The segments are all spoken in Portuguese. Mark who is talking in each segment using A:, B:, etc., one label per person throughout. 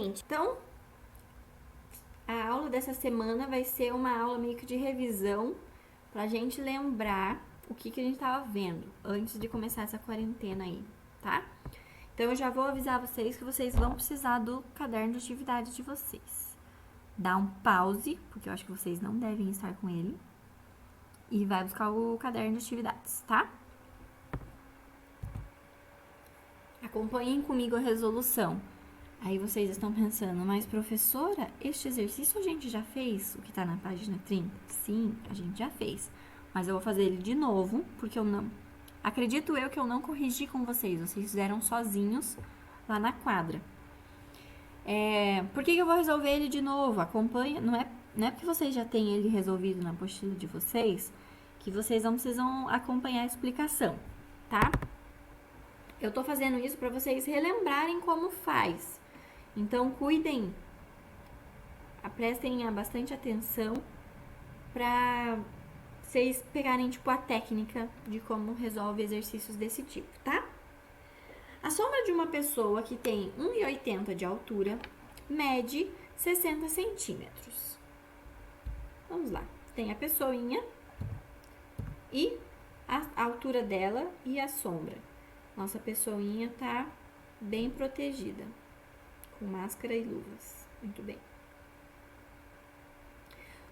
A: gente, então a aula dessa semana vai ser uma aula meio que de revisão pra gente lembrar o que a gente tava vendo antes de começar essa quarentena aí, tá? Então eu já vou avisar vocês que vocês vão precisar do caderno de atividade de vocês. Dá um pause, porque eu acho que vocês não devem estar com ele. E vai buscar o caderno de atividades, tá? Acompanhem comigo a resolução. Aí vocês estão pensando, mas professora, este exercício a gente já fez, o que tá na página 30? Sim, a gente já fez. Mas eu vou fazer ele de novo, porque eu não... Acredito eu que eu não corrigi com vocês, vocês fizeram sozinhos lá na quadra. Por que eu vou resolver ele de novo? Acompanha, não é porque vocês já têm ele resolvido na apostila de vocês, que vocês não precisam acompanhar a explicação, tá? Eu tô fazendo isso para vocês relembrarem como faz. Então, cuidem, prestem bastante atenção para vocês pegarem, tipo, a técnica de como resolve exercícios desse tipo, tá? A sombra de uma pessoa que tem 1,80 de altura mede 60 centímetros. Vamos lá. Tem a pessoinha e a altura dela e a sombra. Nossa pessoinha tá bem protegida, com máscara e luvas. Muito bem.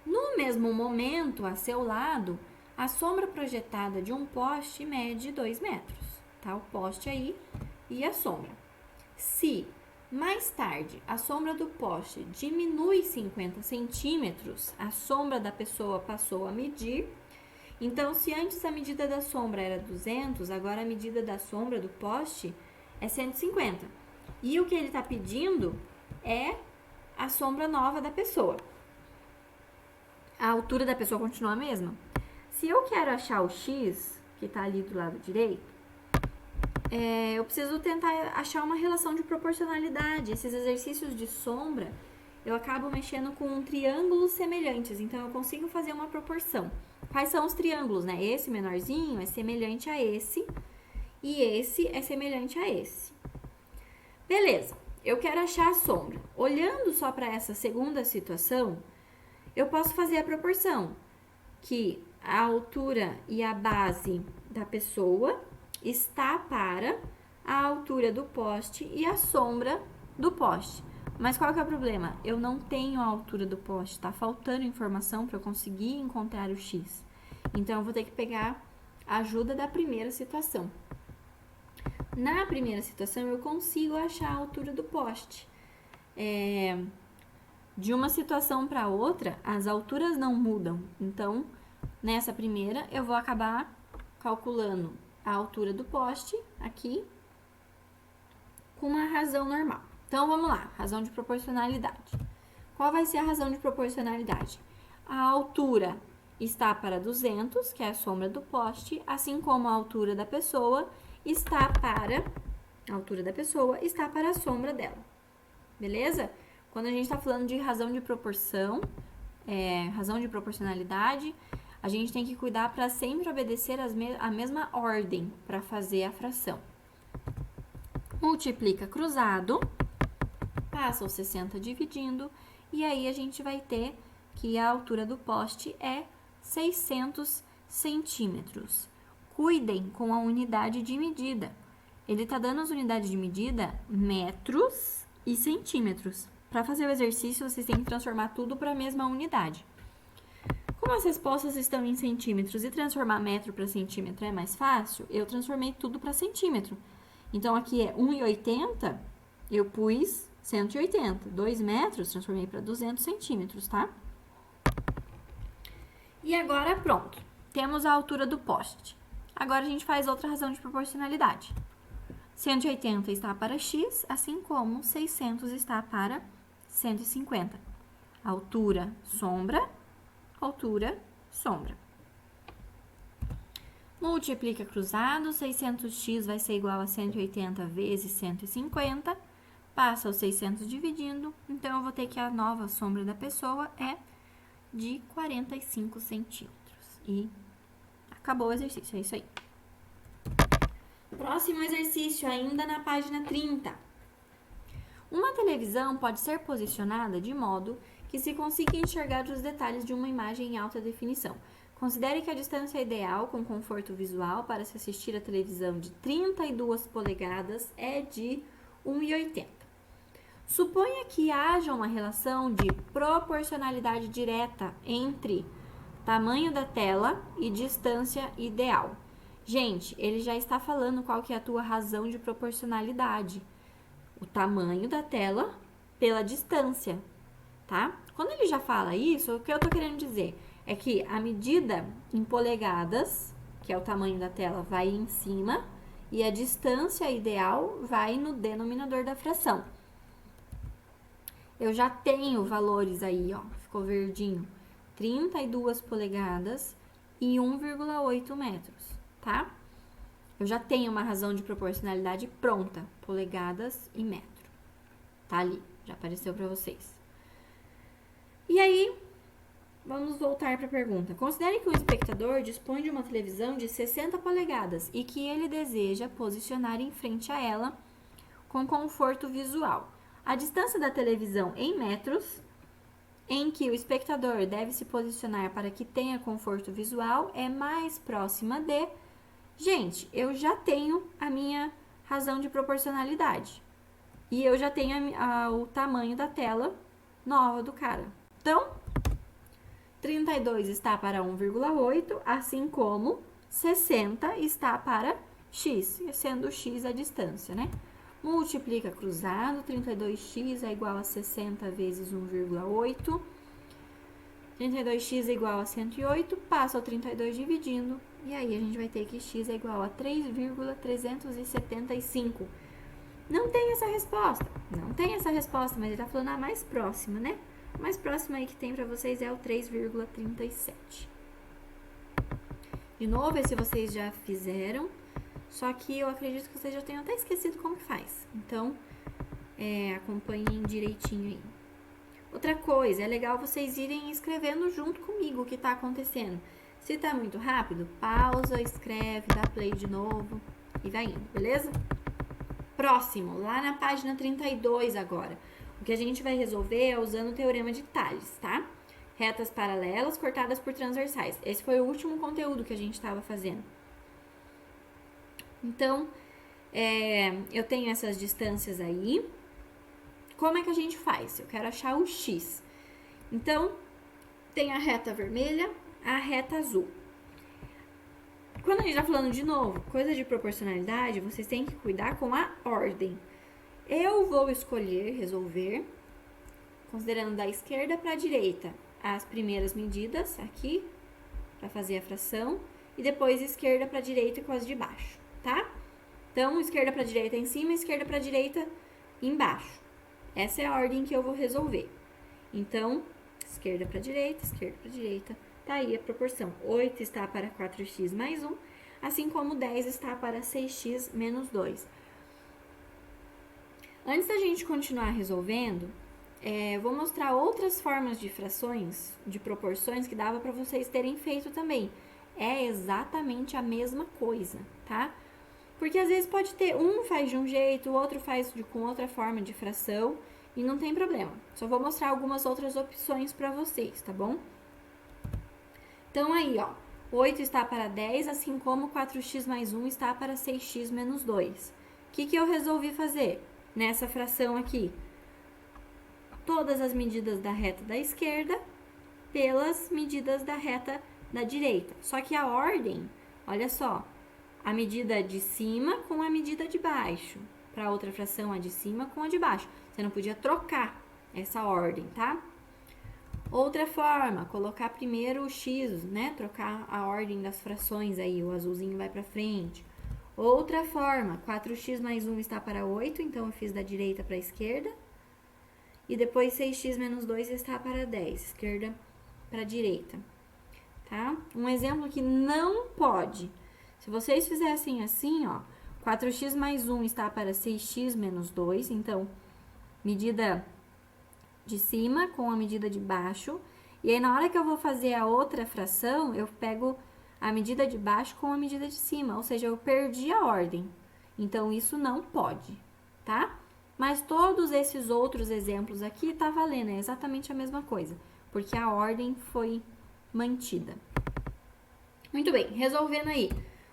A: No mesmo momento, a seu lado, a sombra projetada de um poste mede 2 metros. Tá? O poste aí e a sombra. Se mais tarde a sombra do poste diminui 50 centímetros, a sombra da pessoa passou a medir. Então, se antes a medida da sombra era 200, agora a medida da sombra do poste é 150. E o que ele está pedindo é a sombra nova da pessoa. A altura da pessoa continua a mesma. Se eu quero achar o x, que está ali do lado direito, eu preciso tentar achar uma relação de proporcionalidade. Esses exercícios de sombra, eu acabo mexendo com triângulos semelhantes, então eu consigo fazer uma proporção. Quais são os triângulos, né? Esse menorzinho é semelhante a esse e esse é semelhante a esse. Beleza, eu quero achar a sombra. Olhando só para essa segunda situação, eu posso fazer a proporção, que a altura e a base da pessoa está para a altura do poste e a sombra do poste. Mas qual que é o problema? Eu não tenho a altura do poste, tá faltando informação para eu conseguir encontrar o x. Então, eu vou ter que pegar a ajuda da primeira situação. Na primeira situação, eu consigo achar a altura do poste. De uma situação para outra, as alturas não mudam. Então, nessa primeira, eu vou acabar calculando a altura do poste aqui com uma razão normal. Então, vamos lá, razão de proporcionalidade. Qual vai ser a razão de proporcionalidade? A altura está para 200, que é a sombra do poste, assim como a altura da pessoa está para a sombra dela. Beleza? Quando a gente está falando de razão de proporção, razão de proporcionalidade, a gente tem que cuidar para sempre obedecer a mesma ordem para fazer a fração. Multiplica cruzado, passa os 60 dividindo, e aí a gente vai ter que a altura do poste é 600 centímetros. Cuidem com a unidade de medida. Ele está dando as unidades de medida metros e centímetros. Para fazer o exercício, vocês têm que transformar tudo para a mesma unidade. Como as respostas estão em centímetros e transformar metro para centímetro é mais fácil, eu transformei tudo para centímetro. Então, aqui é 1,80, eu pus 180. 2 metros, transformei para 200 centímetros, tá? E agora, pronto. Temos a altura do poste. Agora, a gente faz outra razão de proporcionalidade. 180 está para x, assim como 600 está para 150. Altura, sombra, altura, sombra. Multiplica cruzado, 600x vai ser igual a 180 vezes 150, passa os 600 dividindo, então eu vou ter que a nova sombra da pessoa é de 45 centímetros. E acabou o exercício, é isso aí. Próximo exercício, ainda na página 30. Uma televisão pode ser posicionada de modo que se consiga enxergar os detalhes de uma imagem em alta definição. Considere que a distância ideal com conforto visual para se assistir a televisão de 32 polegadas é de 1,80. Suponha que haja uma relação de proporcionalidade direta entre tamanho da tela e distância ideal. Gente, ele já está falando qual que é a tua razão de proporcionalidade. O tamanho da tela pela distância, tá? Quando ele já fala isso, o que eu tô querendo dizer é que a medida em polegadas, que é o tamanho da tela, vai em cima e a distância ideal vai no denominador da fração. Eu já tenho valores aí, ó, ficou verdinho, 32 polegadas e 1,8 metros, tá? Eu já tenho uma razão de proporcionalidade pronta, polegadas e metro. Tá ali, já apareceu para vocês. E aí, vamos voltar para a pergunta. Considere que o espectador dispõe de uma televisão de 60 polegadas e que ele deseja posicionar em frente a ela com conforto visual. A distância da televisão em metros em que o espectador deve se posicionar para que tenha conforto visual é mais próxima de... Gente, eu já tenho a minha razão de proporcionalidade. E eu já tenho o tamanho da tela nova do cara. Então, 32 está para 1,8, assim como 60 está para x, sendo x a distância, né? Multiplica cruzado, 32x é igual a 60 vezes 1,8. 32x é igual a 108, passa o 32 dividindo, e aí a gente vai ter que x é igual a 3,375. Não tem essa resposta, mas ele tá falando a mais próxima, né? A mais próxima aí que tem pra vocês é o 3,37. De novo, esse vocês já fizeram, só que eu acredito que vocês já tenham até esquecido como que faz. Então, acompanhem direitinho aí. Outra coisa, é legal vocês irem escrevendo junto comigo o que tá acontecendo. Se tá muito rápido, pausa, escreve, dá play de novo e vai indo, beleza? Próximo, lá na página 32 agora. O que a gente vai resolver é usando o teorema de Tales, tá? Retas paralelas cortadas por transversais. Esse foi o último conteúdo que a gente estava fazendo. Então, eu tenho essas distâncias aí. Como é que a gente faz? Eu quero achar o x. Então, tem a reta vermelha, a reta azul. Quando a gente tá falando de novo, coisa de proporcionalidade, vocês têm que cuidar com a ordem. Eu vou escolher, resolver, considerando da esquerda para a direita, as primeiras medidas aqui, para fazer a fração, e depois esquerda para a direita com as de baixo, tá? Então, esquerda para a direita em cima, esquerda para a direita embaixo. Essa é a ordem que eu vou resolver. Então, esquerda para direita, tá aí a proporção. 8 está para 4x mais 1, assim como 10 está para 6x menos 2. Antes da gente continuar resolvendo, vou mostrar outras formas de frações, de proporções que dava para vocês terem feito também. É exatamente a mesma coisa, tá? Porque às vezes pode ter, um faz de um jeito, o outro faz com outra forma de fração, e não tem problema. Só vou mostrar algumas outras opções para vocês, tá bom? Então aí, ó, 8 está para 10, assim como 4x mais 1 está para 6x menos 2. O que eu resolvi fazer nessa fração aqui? Todas as medidas da reta da esquerda pelas medidas da reta da direita. Só que a ordem, olha só, a medida de cima com a medida de baixo. Para outra fração, a de cima com a de baixo. Você não podia trocar essa ordem, tá? Outra forma, colocar primeiro o x, né? Trocar a ordem das frações aí, o azulzinho vai para frente. Outra forma, 4x mais 1 está para 8, então eu fiz da direita para a esquerda. E depois 6x menos 2 está para 10, esquerda para direita, tá? Um exemplo que não pode. Se vocês fizessem assim, ó, 4x mais 1 está para 6x menos 2, então, medida de cima com a medida de baixo. E aí, na hora que eu vou fazer a outra fração, eu pego a medida de baixo com a medida de cima, ou seja, eu perdi a ordem. Então, isso não pode, tá? Mas todos esses outros exemplos aqui tá valendo, é exatamente a mesma coisa, porque a ordem foi mantida. Muito bem, resolvendo aí.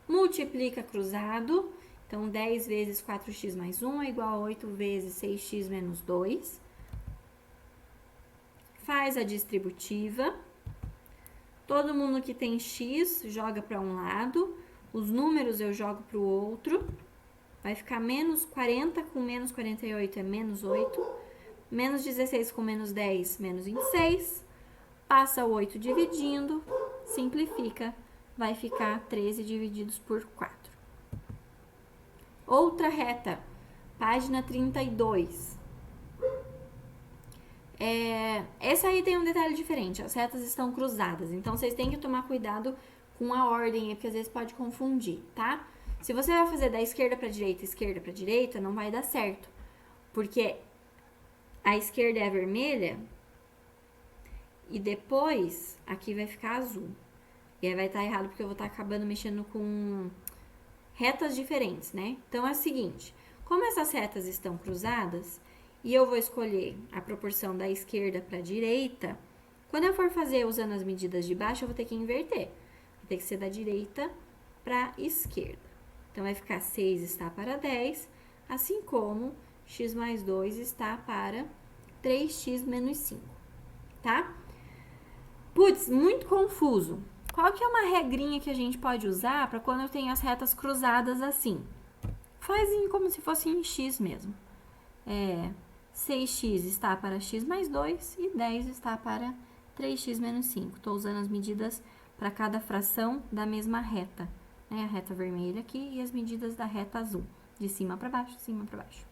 A: Multiplica cruzado, então 10 vezes 4x mais 1 é igual a 8 vezes 6x menos 2. Faz a distributiva. Todo mundo que tem x joga para um lado, os números eu jogo para o outro. Vai ficar menos 40 com menos 48 é menos 8. Menos 16 com menos 10, menos 26. Passa o 8 dividindo, simplifica, vai ficar 13 divididos por 4. Outra reta, página 32. Essa aí tem um detalhe diferente, as retas estão cruzadas, então vocês têm que tomar cuidado com a ordem, porque às vezes pode confundir, tá? Se você vai fazer da esquerda para direita, não vai dar certo, porque a esquerda é a vermelha e depois aqui vai ficar azul. E aí vai estar errado porque eu vou estar acabando mexendo com retas diferentes, né? Então é o seguinte, como essas retas estão cruzadas e eu vou escolher a proporção da esquerda para a direita, quando eu for fazer usando as medidas de baixo, eu vou ter que inverter. Vai ter que ser da direita para a esquerda. Então, vai ficar 6 está para 10, assim como x mais 2 está para 3x menos 5, tá? Putz, muito confuso. Qual que é uma regrinha que a gente pode usar para quando eu tenho as retas cruzadas assim? Faz como se fosse em x mesmo. 6x está para x mais 2 e 10 está para 3x menos 5. Estou usando as medidas para cada fração da mesma reta, né? A reta vermelha aqui e as medidas da reta azul, de cima para baixo, de cima para baixo.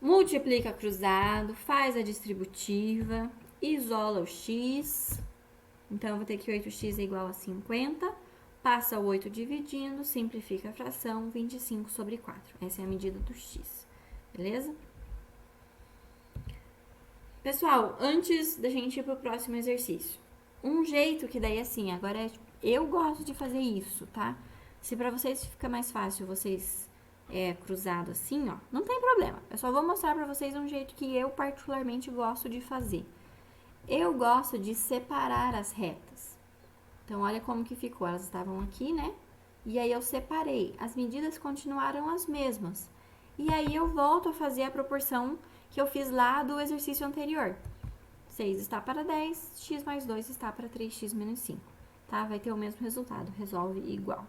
A: Multiplica cruzado, faz a distributiva, isola o x. Então, eu vou ter que 8x é igual a 50. Passa o 8 dividindo, simplifica a fração, 25 sobre 4. Essa é a medida do x, beleza? Pessoal, antes da gente ir pro próximo exercício, um jeito que daí assim, agora eu gosto de fazer isso, tá? Se pra vocês fica mais fácil vocês cruzado assim, ó, não tem problema. Eu só vou mostrar pra vocês um jeito que eu particularmente gosto de fazer. Eu gosto de separar as retas. Então, olha como que ficou. Elas estavam aqui, né? E aí, eu separei. As medidas continuaram as mesmas. E aí, eu volto a fazer a proporção que eu fiz lá do exercício anterior. 6 está para 10, x mais 2 está para 3x menos 5. Tá? Vai ter o mesmo resultado. Resolve igual.